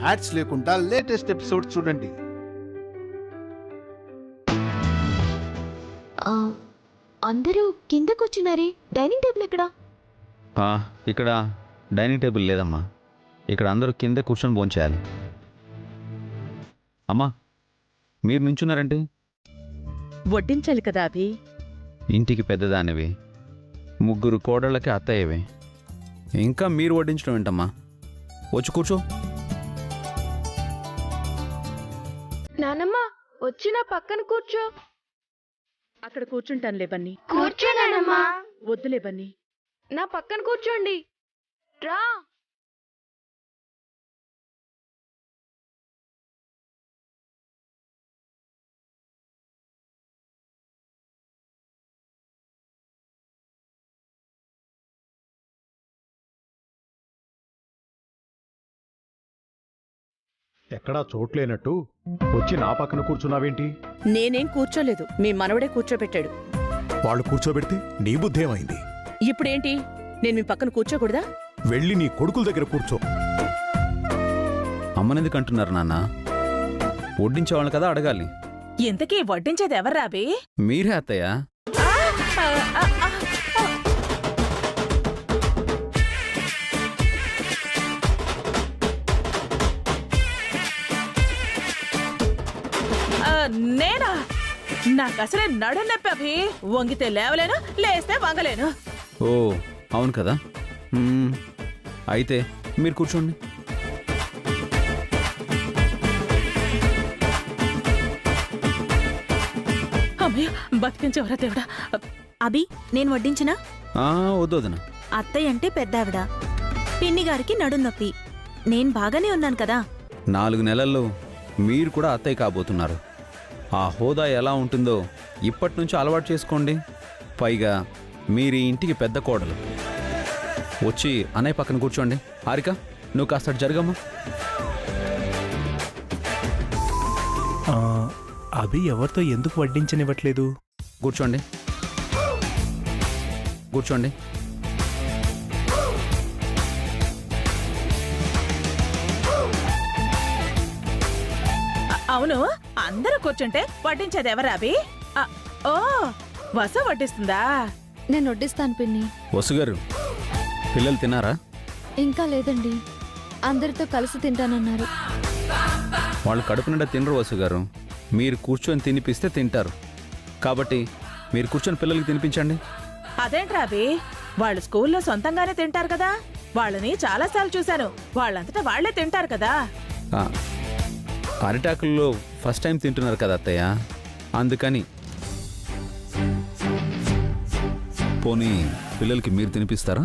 Ads లేకుండా latest episode చూడండి. అందరూ కింద కూర్చున్నారే, డైనింగ్ టేబుల్ ఎక్కడా? ఇక్కడ డైనింగ్ టేబుల్ లేదమ్మా. ఇక్కడ అందరూ కింద కూర్చొని భోంచేయాలి. అమ్మా, మీరు నించున్నారంటే వడ్డించాలి కదా అభి. ఇంటికి పెద్దదానివి, ముగ్గురు కోడళ్ళకి అత్తయ్యవి, ఇంకా మీరు వడ్డించడం ఏంటమ్మా? వచ్చి కూర్చో. నానమ్మ వచ్చి నా పక్కన కూర్చో. అక్కడ కూర్చుంటానులే బన్నీ. కూర్చోనానమ్మా. వద్దులే బన్నీ, నా పక్కన కూర్చోండి. రా. ఎక్కడా చోట్లేనట్టు వచ్చి నా పక్కన కూర్చున్నావేంటి? నేనేం కూర్చోలేదు, మీ మనవడే కూర్చోబెట్టాడు. వాళ్ళు కూర్చోబెడితే నీ బుద్ధేమైంది? ఇప్పుడేంటి, నేను మీ పక్కన కూర్చోకూడదా? వెళ్ళి నీ కొడుకుల దగ్గర కూర్చో. అమ్మనెందుకు అంటున్నారు నాన్న? వడ్డించేవాళ్ళు కదా అడగాలి. ఇంతకీ వడ్డించేది ఎవర్రాబి? మీరే అత్తయ్య. నేనా? నాకసలే నడు నొప్పి అభి. వంగితే లేవలేను, లేస్తే వంగలేను. ఓ అవును కదా. అయితే మీరు కూర్చోండి. అమ్మయ్య, బతికించేవరా దేవుడా. అభి, నేను వడ్డించినా? వద్దు వదిన. అత్తయ్య అంటే పెద్దావిడ, పిన్ని గారికి నడునొప్పి. నేను బాగానే ఉన్నాను కదా. 4 నెలల్లో మీరు కూడా అత్తయ్య కాబోతున్నారు. ఆ హోదా ఎలా ఉంటుందో ఇప్పటి నుంచి అలవాటు చేసుకోండి. పైగా మీరు ఈ ఇంటికి పెద్ద కోడలు. వచ్చి అన్నయ్య పక్కన కూర్చోండి. హారిక, నువ్వు కాస్త జరగమ్మా. అభి ఎవరితో ఎందుకు వడ్డించనివ్వట్లేదు? కూర్చోండి, కూర్చోండి. అవును, అందరూ కూర్చుంటే వడ్డించేది ఎవరాబి? ఓ, వస వడ్డిస్తుందా? నేను వడ్డిస్తాను పిన్ని. వసుగారు, పిల్లలు తిన్నారా? ఇంకా లేదండి, అందరితో కలిసి తింటానన్నారు. వాళ్ళు కడుపు నిండా తినరు వసుగారు. మీరు కూర్చొని తినిపిస్తే తింటారు. కాబట్టి మీరు కూర్చొని పిల్లలకి తినిపించండి. అదేంట్రాబి, వాళ్ళు స్కూల్లో సొంతంగానే తింటారు కదా. వాళ్ళని చాలాసార్లు చూశాను, వాళ్ళంతటా వాళ్లే తింటారు కదా. అరిటాకుల్లో ఫస్ట్ టైం తింటున్నారు కదా అత్తయ్య, అందుకని. పోనీ పిల్లలకి మీరు తినిపిస్తారా?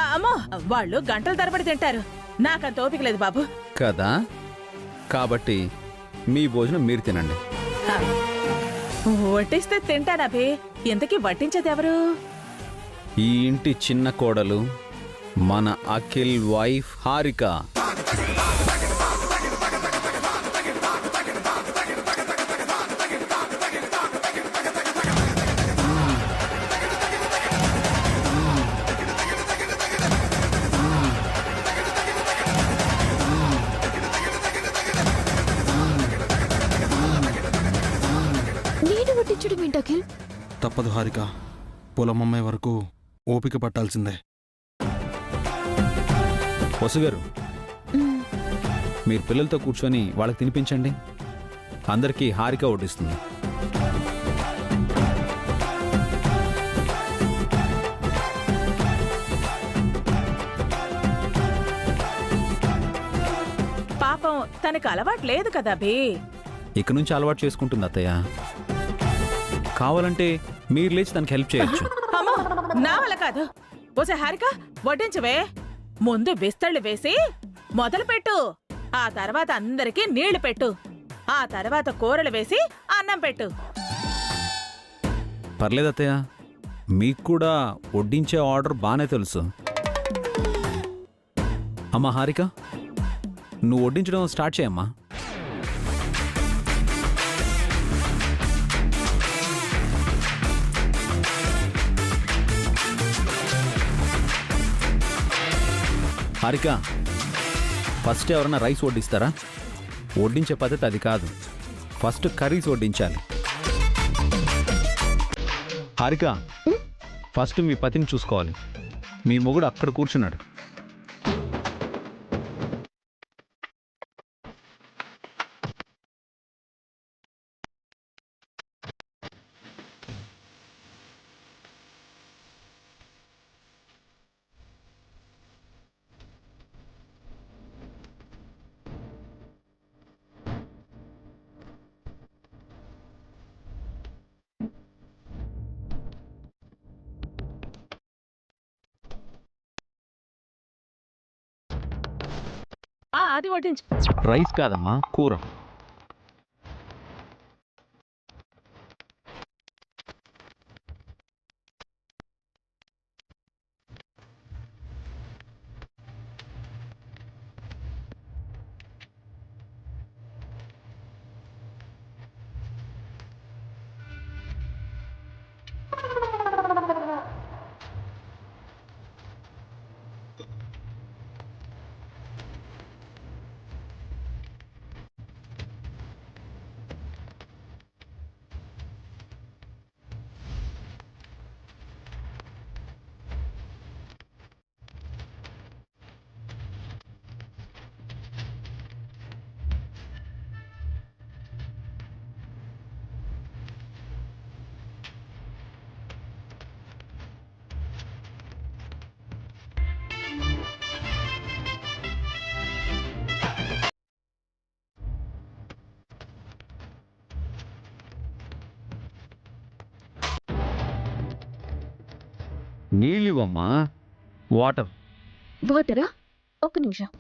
అమ్మో, వాళ్ళు గంటల తరబడి తింటారు, నాకంత ఓపిక లేదు బాబు. కదా, కాబట్టి మీ భోజనం మీరు తినండి. వడ్డిస్తే తింటానభి. ఇంతకీ వడ్డించేది ఎవరు? ఈ ఇంటి చిన్న కోడలు, మన అఖిల్ వైఫ్ హారిక. నేను వడ్డించడం ఏంటి అఖిల్? తప్పదు హారిక, పొలమమ్మాయి వరకు ఓపిక పట్టాల్సిందే. వసుగారు, మీరు పిల్లలతో కూర్చొని వాళ్ళకి తినిపించండి. అందరికీ హారిక వడ్డిస్తుంది. పాపం తనకు అలవాటు లేదు కదా బి. ఇక నుంచి అలవాటు చేసుకుంటుంది అత్తయ్య. కావాలంటే మీరు లేచి తనకి హెల్ప్ చేయొచ్చు. అమ్మో, నా వల్ల కాదు. ఓసే హారిక, వడ్డించవే. ముందు విస్తళ్ళు వేసి మొదలు పెట్టు. ఆ తర్వాత అందరికీ నీళ్లు పెట్టు. ఆ తర్వాత కూరలు వేసి అన్నం పెట్టు. పర్లేదు అత్తయ్య, మీకు కూడా వడ్డించే ఆర్డర్ బాగానే తెలుసు. అమ్మా హారిక, నువ్వు వడ్డించడం స్టార్ట్ చేయమ్మా. హారిక, ఫస్ట్ ఎవరైనా రైస్ వడ్డిస్తారా? వడ్డించే పద్ధతి అది కాదు. ఫస్ట్ కర్రీస్ వడ్డించాలి. హారిక, ఫస్ట్ మీ పతిని చూసుకోవాలి. మీ మొగుడు అక్కడ కూర్చున్నాడు. అది వడ్డించు. రైస్ కాదమ్మా, కూర. నీళ్ళు ఇవ్వమ్మా. వాటర్. వాటరా? ఒక్క నిమిషం.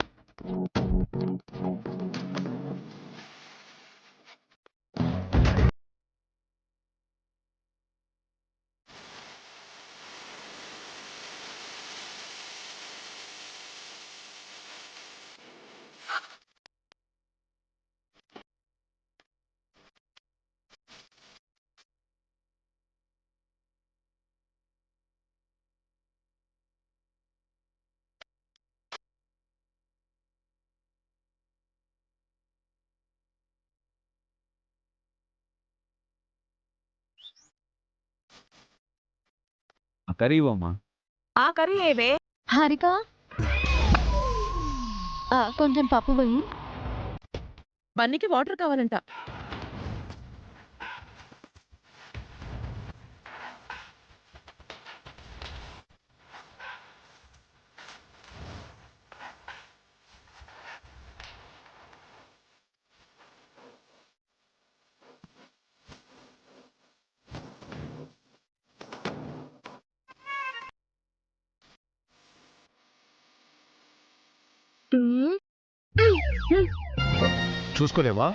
కర్రీ ఇవ్వమ్మా. ఆ కర్రీ ఏవే? హారిక, కొంచెం పప్పు వెయ్యి. బన్నీకి వాటర్ కావాలంట. చూసుకోలేవా?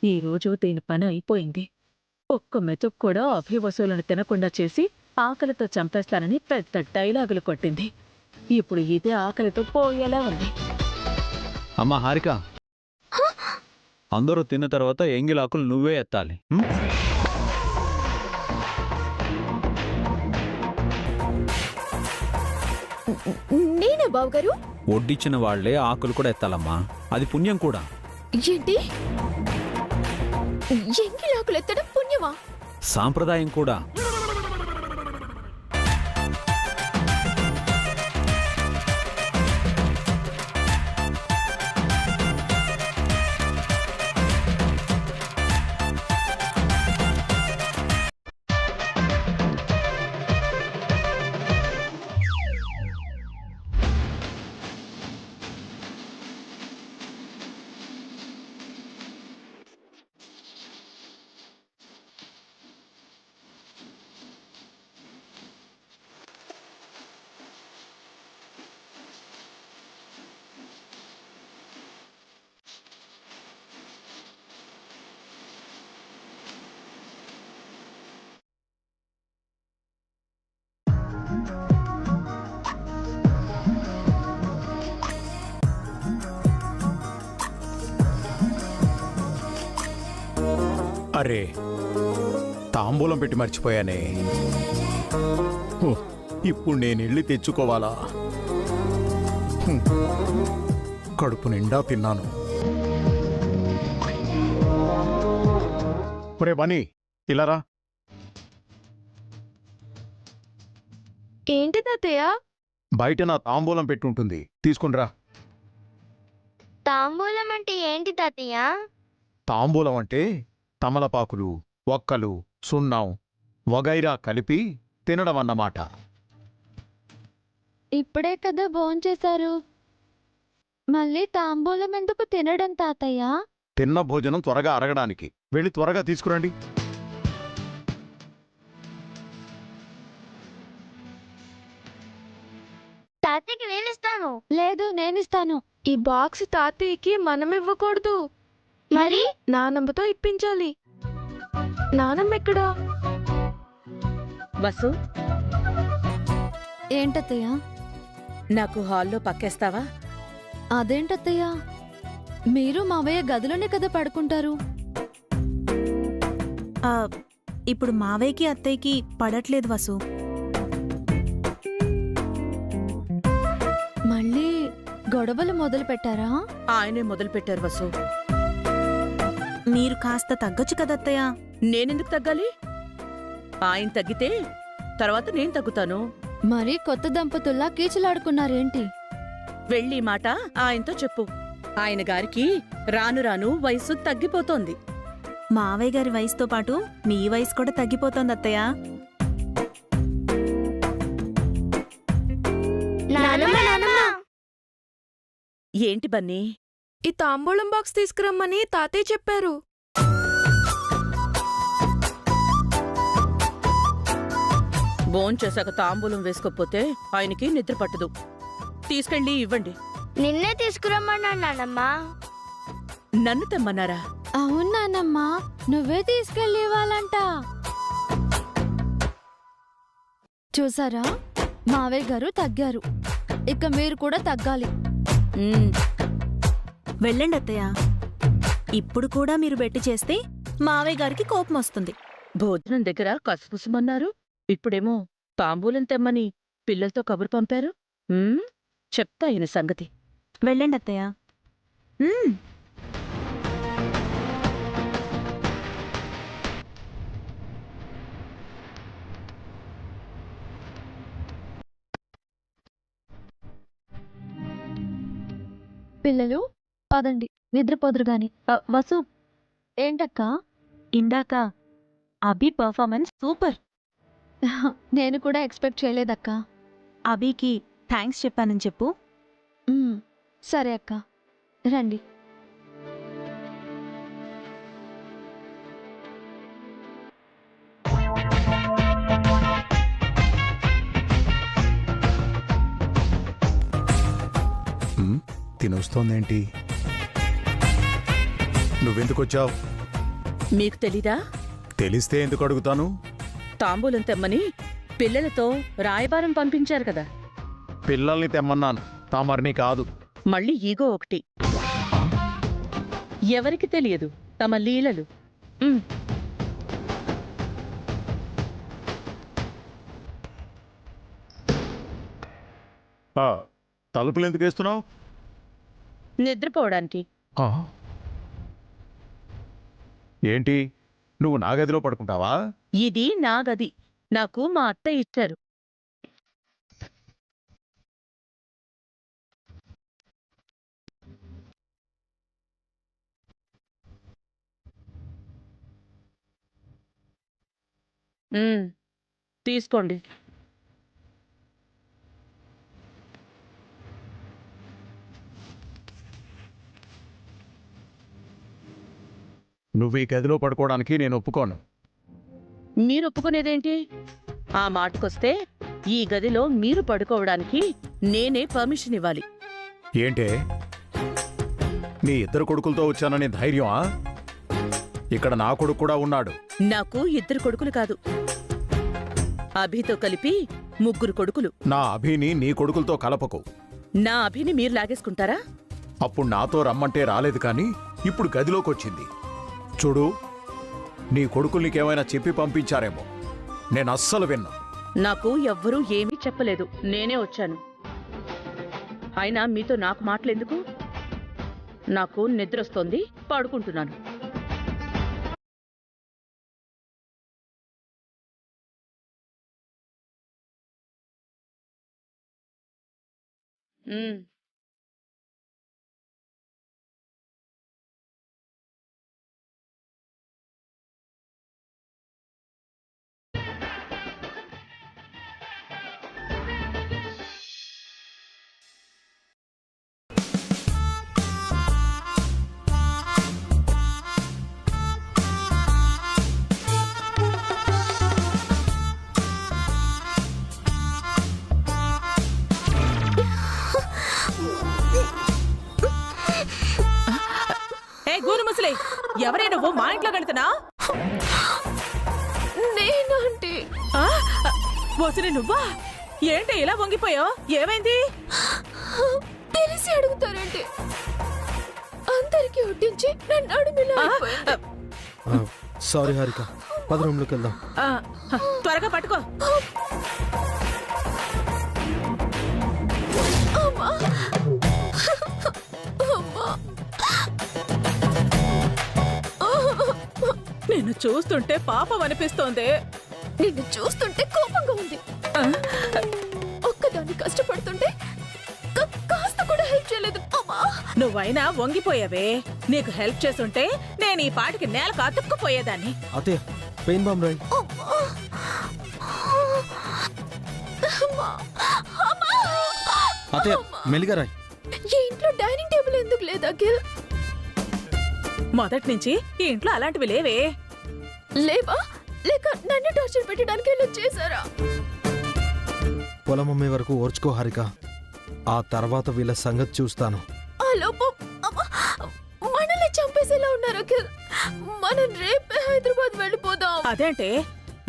ఈ రోజు దీని పని అయిపోయింది. ఒక్క మెతుకు కూడా అభివసులను తినకుండా చేసి ఆకలితో చంపేస్తానని పెద్ద డైలాగులు కొట్టింది. ఇప్పుడు ఇదే ఆకలితో పోయేలా ఉంది. అమ్మా హారిక, అందరూ తిన్న తర్వాత ఎంగిలాకులు నువ్వే ఎత్తాలి. నేనే బావగారు. వడ్డిచ్చిన వాళ్లే ఆకులు కూడా ఎత్తాలమ్మా. అది పుణ్యం కూడా. ఏంటి? ఎంగిలాకులు ఎత్తడం పుణ్యమా? సాంప్రదాయం కూడా. అరే తాంబూలం పెట్టి మర్చిపోయానే. ఓ, ఇప్పుడు నేను వెళ్ళి తెచ్చుకోవాలా? కడుపు నిండా తిన్నాను. ఒరే బనీ, ఇలా రా. ఏంటి తాతయ్య? బయట నా తాంబూలం పెట్టుంటుంది, తీసుకునిరా. తాంబూలం అంటే ఏంటి తాతయ్య? తాంబూలం అంటే తమలపాకులు, ఒక్కలు, సున్నం వగైరా కలిపి తినడం అన్నమాట. ఇప్పుడే కదా భోంచేశారు, మళ్ళీ తాంబూలం ఎందుకు తినడం తాతయ్య? తిన్న భోజనం త్వరగా అరగడానికి. వెళ్ళి త్వరగా తీసుకురండి. తాతయ్యకి నేనిస్తాను. లేదు, నేనిస్తాను. ఈ బాక్స్ తాతయ్యకి మనం ఇవ్వకూడదు, మరి నానమ్మతో ఇప్పించాలి. నానమ్మ ఎక్కడా? వసు, ఏంటత్తయ్య? నాకు హాల్లో పక్కేస్తావా? అదేంటత్తయ్య, మీరు మావయ్య గదిలోనే కదా పడుకుంటారు. ఆ, ఇప్పుడు మావయ్యకి అత్తయ్యకి పడట్లేదు వసు. మళ్ళీ గొడవలు మొదలు పెట్టారా? ఆయనే మొదలు పెట్టారు వసు. మీరు కాస్త తగ్గొచ్చు కదా అత్తయ్య. నేనెందుకు తగ్గాలి? ఆయన తగ్గితే తర్వాత నేను తగ్గుతాను. మరి కొత్త దంపతుల్లా కీచులాడుకున్నారేంటి? వెళ్ళి మాట ఆయనతో చెప్పు. ఆయన గారికి రాను రాను వయసు తగ్గిపోతోంది. మావయ్య గారి వయసుతో పాటు మీ వయసు కూడా తగ్గిపోతోంది అత్తయ్య. నానమ్మ నానమ్మ, ఏంటి బన్నీ? ఈ తాంబూలం బాక్స్ తీసుకురమ్మని తాతయ్య చెప్పారు. భోంచేశాక తాంబూలం వేసుకోకపోతే ఆయనకి నిద్ర పట్టదు. తీసుకెళ్ళి ఇవ్వండి. నిన్నే తీసుకురమ్మన్నా నానమ్మ. నన్ను తెమ్మన్నారా? అవునానమ్మా, నువ్వే తీసుకెళ్ళి ఇవ్వాలంట. చూసారా, మావయ్య గారు తగ్గారు, ఇక మీరు కూడా తగ్గాలి. ఉమ్, వెళ్ళండి అత్తయ్య. ఇప్పుడు కూడా మీరు బెట్టి చేస్తే మావయ్య గారికి కోపం వస్తుంది. భోజనం దగ్గర కసుపుసుమన్నారు, ఇప్పుడేమో తాంబూలం తెమ్మని పిల్లలతో కబురు పంపారు. చెప్తా ఈయన సంగతి. వెళ్ళండి అత్తయ్య. పిల్లలు పదండి, నిద్రపోదురు గాని. వసు, ఏంటక్క? ఇందాక అభి పర్ఫార్మెన్స్ సూపర్. నేను కూడా ఎక్స్పెక్ట్ చేయలేదక్క. అభికి థ్యాంక్స్ చెప్పానని చెప్పు. సరే అక్క, రండి. తినొస్తోందేంటి? నువ్వెందుకు వచ్చావు? మీకు తెలీదా? తెలిస్తే ఎందుకు అడుగుతాను? తాంబూలం తెమ్మని పిల్లలతో రాయబారం పంపించారు కదా. పిల్లల్ని తెమ్మన్నాను, తామర్ని కాదు. మళ్ళీ ఈగో ఒకటి. ఎవరికి తెలియదు తమ లీలలు. తలుపులు ఎందుకు వేస్తున్నావు? నిద్రపోవడానికి. ఏంటి, నువ్వు నా గదిలో పడుకుంటావా? ఇది నా గది, నాకు మా అత్త ఇచ్చారు. తీసుకోండి. నువ్వు ఈ గదిలో పడుకోవడానికి నేను ఒప్పుకోను. మీరు ఒప్పుకునేదేంటి? ఆ మాటకొస్తే ఈ గదిలో మీరు పడుకోవడానికి నేనే పర్మిషన్ ఇవ్వాలి. ఏంటే, నీ ఇద్దరు కొడుకులతో వచ్చానని ధైర్యమా? ఇక్కడ నా కొడుకు కూడా ఉన్నాడు. నాకు ఇద్దరు కొడుకులు కాదు, అభితో కలిపి 3 కొడుకులు. నా అభిని నీ కొడుకులతో కలపకు. నా అభిని మీరు లాగేసుకుంటారా? అప్పుడు నాతో రమ్మంటే రాలేదు, కానీ ఇప్పుడు గదిలోకి వచ్చింది. చూడు, నీ కొడుకులు నీకేమైనా చెప్పి పంపించారేమో. నేను అస్సలు విన్నా. నాకు ఎవ్వరూ ఏమీ చెప్పలేదు, నేనే వచ్చాను. అయినా మీతో నాకు మాటలెందుకు? నాకు నిద్రొస్తోంది, పడుకుంటున్నాను. గూను ముసలి, ఎవరే నువ్వు మా ఇంట్లో గడుతున్నా? నేనంటే వసని నువ్వా? ఏంటి ఇలా వంగిపోయావు? ఏమైంది? తెలిసి అడుగుతారంటే అందరికి వడ్డించి నన్ను అడుగులా సారీ హారిక, 10 రూమ్లోకి వెళ్దాం. త్వరగా పట్టుకో. నిన్ను చూస్తుంటే పాపం అనిపిస్తోంది. నిన్ను చూస్తుంటే కోపంగా ఉంది. ఒక్కదాన్ని కష్టపడుతుంటే కాస్త కూడా హెల్ప్ చేయలేదు. నువ్వైనా వంగిపోయావే. నీకు హెల్ప్ చేస్తుంటే నేను ఈ పాటికి నేలకు అతుక్కుపోయేదాన్ని. అత్తయ్య, పెయిన్ బాంబ్ రాయి. అత్తయ్య, మెల్లిగా రాయి. ఈ ఇంట్లో డైనింగ్ టేబుల్ ఎందుకు లేదు అఖిల్? మొదటి నుంచి ఈ ఇంట్లో అలాంటివి లేవే. లేవా? లేక నన్ను టార్చర్ పెట్టడానికి ఇలా చేశారా? పొలం అమ్మే వరకు ఓర్చుకో హారిక, ఆ తర్వాత వీళ్ళ సంగతి చూస్తాను. ఆ లోపం మనల్ని చంపేసేలా ఉన్నారు అఖిల్. మనం రేపే హైదరాబాద్ వెళ్ళిపోదాం. అదేంటే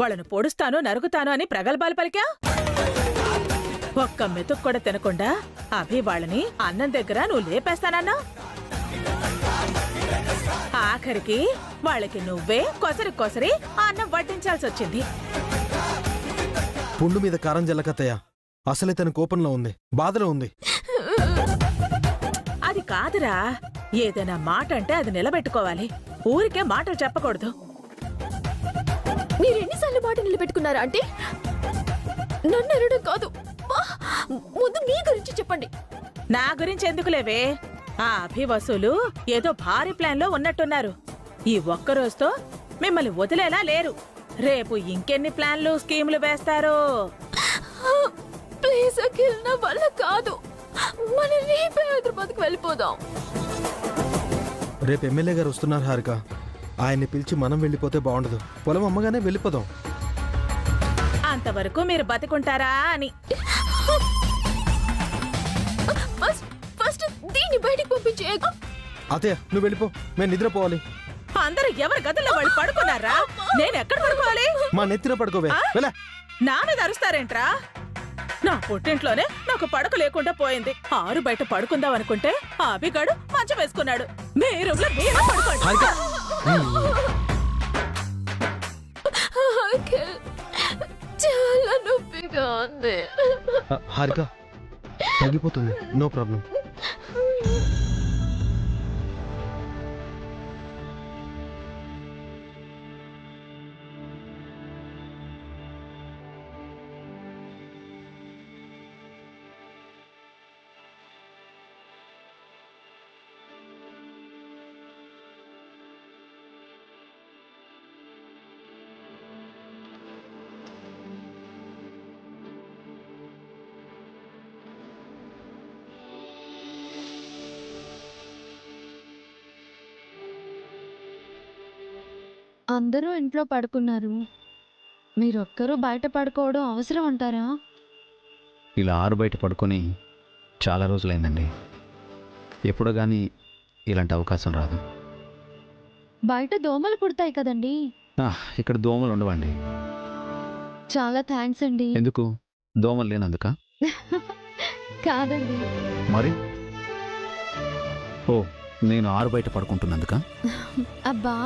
వాళ్ళను పొడుస్తాను నరుగుతాను అని ప్రగల్భాలు పలికా? ఒక్క మెతుకు కూడా తినకుండా అభి వాళ్ళని అన్నం దగ్గర నువ్వు లేపేస్తానన్నా? ఆఖరికి వాళ్ళకి నువ్వే కొసరి కొసరి అన్నం వడ్డించాల్సి వచ్చింది. పుండు మీద కారం జల్లకత్తయ్య, అసలే తన కోపంలో ఉంది, బాధలో ఉంది. అది కాదురా, ఏదైనా మాట అంటే అది నిలబెట్టుకోవాలి. ఊరికే మాటలు చెప్పకూడదు. మీరు ఎన్నిసార్లు మాట నిలబెట్టుకున్నారా? అంటే నన్ను అనడం కాదు, ముందు మీ గురించి చెప్పండి. నా గురించి ఎందుకులేవే. ఆ అభివసులు ఏదో భారీ ప్లాన్ లో ఉన్నట్టున్నారు. ఈ ఒక్క రోజుతో మిమ్మల్ని వదిలేలా లేరు. రేపు ఇంకెన్ని ప్లాన్లు స్కీములు వేస్తారో. ప్లీజ్ అఖిల్, నా వల్ల కాదు. మనం రేపే హైదరాబాద్కి వెళ్ళిపోదాం. రేపు ఎమ్మెల్యే గారు వస్తున్నారు హారిక, ఆయన్ని పిలిచి మనం వెళ్ళిపోతే బాగుండదు. పొలం అమ్మగానే వెళ్ళిపోదాం. అంతవరకు మీరు బతికుంటారా అని. ఫస్ట్ దీన్ని బయటికి పంపించే. అత్తయ్య, నువ్వు వెళ్ళిపో, మేము నిద్రపోవాలి. అందరూ ఎవరి గదుల్లో వాళ్ళు పడుకున్నారా? నేను ఎక్కడ పడుకోవాలి? మా నెత్తిన పడుకోవే. వెళ్ళ. నా మీద అరుస్తారేంట్రా? నా పుట్టింట్లోనే నాకు పడక లేకుండా పోయింది. ఆరు బయట పడుకుందాం అనుకుంటే ఆ అభిగాడు మంచం వేసుకున్నాడు. మీ రూమ్లో మీరే పడుకోండి. చాలా నొప్పిగా ఉంది. హారిక, తగ్గిపోతుంది, నో ప్రాబ్లం. అందరూ ఇంట్లో పడుకున్నారు, మీరొక్కరూ బయట పడుకోవడం అవసరం అంటారా? ఇలా ఆరు బయట పడుకొని చాలా రోజులైందండి. ఎప్పుడో కానీ ఇలాంటి అవకాశం రాదు. బయట దోమలు కుడతాయి కదండి. ఇక్కడ దోమలు ఉండవండి. చాలా థ్యాంక్స్ అండి. ఎందుకు? దోమలు లేనందుక? కాదండి. మరి ఓ, నేను ఆరు బయట పడుకుంటున్నందుక? అబ్బా,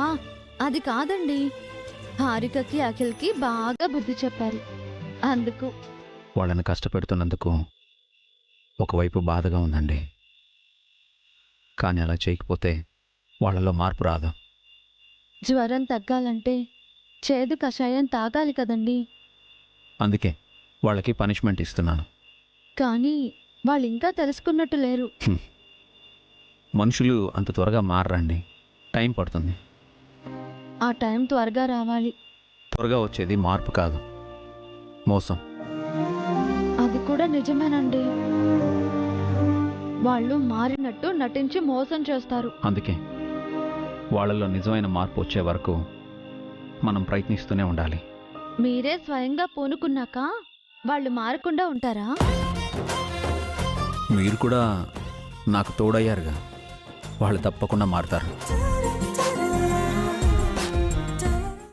అది కాదండి, హారికకి అఖిల్కి బాగా బుద్ధి చెప్పారు అందుకు. వాళ్ళని కష్టపెడుతున్నందుకు ఒకవైపు బాధగా ఉందండి. కానీ అలా చేయకపోతే వాళ్ళలో మార్పు రాదు. జ్వరం తగ్గాలంటే చేదు కషాయం తాగాలి కదండి. అందుకే వాళ్ళకి పనిష్మెంట్ ఇస్తున్నాను. కానీ వాళ్ళు ఇంకా తెలుసుకున్నట్టు లేరు. మనుషులు అంత త్వరగా మారరండి, టైం పడుతుంది. ఆ టైం త్వరగా రావాలి. త్వరగా వచ్చేది మార్పు కాదు, మోసం. అది కూడా నిజమేనండి. వాళ్ళు మారినట్టు నటించి మోసం చేస్తారు. అందుకే వాళ్ళలో నిజమైన మార్పు వచ్చే వరకు మనం ప్రయత్నిస్తూనే ఉండాలి. మీరే స్వయంగా పూనుకున్నాక వాళ్ళు మారకుండా ఉంటారా? మీరు కూడా నాకు తోడయ్యారుగా, వాళ్ళు తప్పకుండా మారుతారు.